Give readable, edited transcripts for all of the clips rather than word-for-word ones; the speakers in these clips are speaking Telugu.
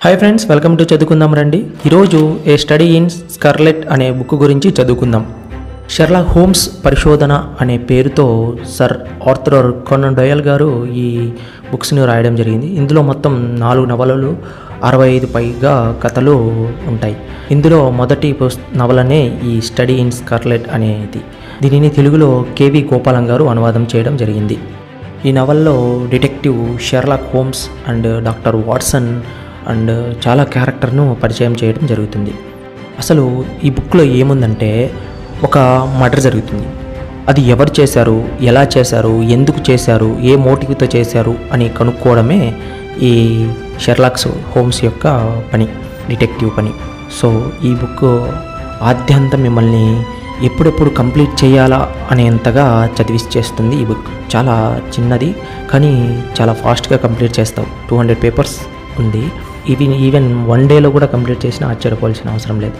హాయ్ ఫ్రెండ్స్, వెల్కమ్ టు చదువుకుందాం రండి. ఈరోజు ఏ స్టడీ ఇన్ స్కార్లెట్ అనే బుక్ గురించి చదువుకుందాం. షెర్లాక్ హోమ్స్ పరిశోధన అనే పేరుతో సర్ ఆర్థర్ కోనన్ డోయల్ గారు ఈ బుక్స్ని రాయడం జరిగింది. ఇందులో మొత్తం 4 నవలలు, 65 పైగా కథలు ఉంటాయి. ఇందులో మొదటి నవలనే ఈ స్టడీ ఇన్ స్కార్లెట్ అనేది. దీనిని తెలుగులో కేవి గోపాలం గారు అనువాదం చేయడం జరిగింది. ఈ నవల్లో detective Sherlock Holmes and doctor Watson and చాలా క్యారెక్టర్ను పరిచయం చేయడం జరుగుతుంది. అసలు ఈ బుక్లో ఏముందంటే, ఒక మర్డర్ జరుగుతుంది. అది ఎవరు చేశారు, ఎలా చేశారు, ఎందుకు చేశారు, ఏ మోటివ్తో చేశారు అని కనుక్కోవడమే ఈ షెర్లాక్ హోమ్స్ యొక్క పని, డిటెక్టివ్ పని. సో ఈ బుక్ ఆద్యంతం మిమ్మల్ని ఎప్పుడెప్పుడు కంప్లీట్ చేయాలా అనేంతగా చదివిచ్చేస్తుంది. ఈ బుక్ చాలా చిన్నది, కానీ చాలా ఫాస్ట్గా కంప్లీట్ చేస్తావు. 200 పేపర్స్ ఉంది. ఈవెన్ 1 డేలో కూడా కంప్లీట్ చేసినా ఆశ్చర్యపోవాల్సిన అవసరం లేదు.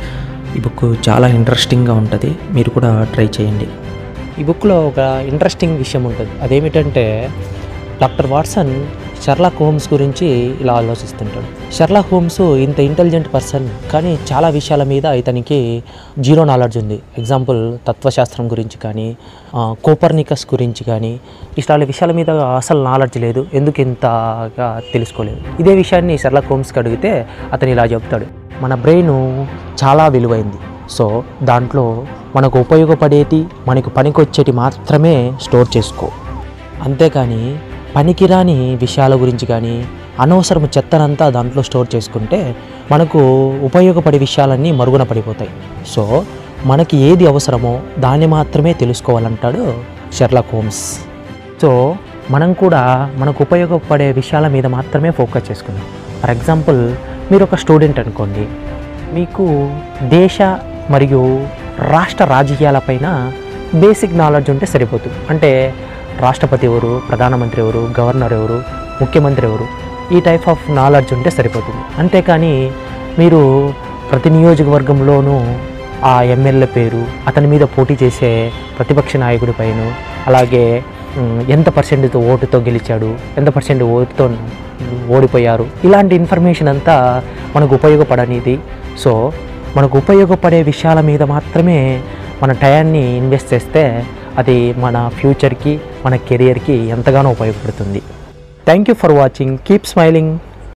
ఈ బుక్ చాలా ఇంట్రెస్టింగ్గా ఉంటుంది, మీరు కూడా ట్రై చేయండి. ఈ బుక్లో ఒక ఇంట్రెస్టింగ్ విషయం ఉంటుంది. అదేమిటంటే, డాక్టర్ వాట్సన్ షెర్లాక్ హోమ్స్ గురించి ఇలా ఆలోచిస్తుంటాడు. షెర్లాక్ హోమ్స్ ఇంత ఇంటెలిజెంట్ పర్సన్, కానీ చాలా విషయాల మీద ఇతనికి జీరో నాలెడ్జ్ ఉంది. ఎగ్జాంపుల్, తత్వశాస్త్రం గురించి కానీ, కోపర్నికస్ గురించి కానీ, ఇట్లాంటి విషయాల మీద అసలు నాలెడ్జ్ లేదు. ఎందుకు ఇంతగా తెలుసుకోలేదు. ఇదే విషయాన్ని షెర్లాక్ హోమ్స్కి అడిగితే అతను ఇలా చెప్తాడు: మన బ్రెయిన్ చాలా విలువైంది. సో దాంట్లో మనకు ఉపయోగపడేటి, మనకు పనికొచ్చేటి మాత్రమే స్టోర్ చేసుకో. అంతేకాని పనికిరాని విషయాల గురించి కానీ, అనవసరము చెత్తనంతా దాంట్లో స్టోర్ చేసుకుంటే మనకు ఉపయోగపడే విషయాలన్నీ మరుగున పడిపోతాయి. సో మనకి ఏది అవసరమో దాన్ని మాత్రమే తెలుసుకోవాలంటాడు షెర్లాక్ హోమ్స్. సో మనం కూడా మనకు ఉపయోగపడే విషయాల మీద మాత్రమే ఫోకస్ చేసుకుందాం. ఫర్ ఎగ్జాంపుల్, మీరు ఒక స్టూడెంట్ అనుకోండి. మీకు దేశ మరియు రాష్ట్ర రాజకీయాలపైన బేసిక్ నాలెడ్జ్ ఉంటే సరిపోతుంది. అంటే రాష్ట్రపతి ఎవరు, ప్రధానమంత్రి ఎవరు, గవర్నర్ ఎవరు, ముఖ్యమంత్రి ఎవరు, ఈ టైప్ ఆఫ్ నాలెడ్జ్ ఉంటే సరిపోతుంది. అంతేకాని మీరు ప్రతి నియోజకవర్గంలోనూ ఆ ఎమ్మెల్యే పేరు, అతని మీద పోటీ చేసే ప్రతిపక్ష నాయకుడి పైన, అలాగే ఎంత పర్సెంట్తో ఓటుతో గెలిచాడు, ఎంత పర్సెంట్ ఓటుతో ఓడిపోయారు, ఇలాంటి ఇన్ఫర్మేషన్ అంతా మనకు ఉపయోగపడనిది. సో మనకు ఉపయోగపడే విషయాల మీద మాత్రమే మన టయాన్ని ఇన్వెస్ట్ చేస్తే అది మన ఫ్యూచర్కి, మన కెరియర్కి ఎంతగానో ఉపయోగపడుతుంది. Thank you for watching. Keep smiling.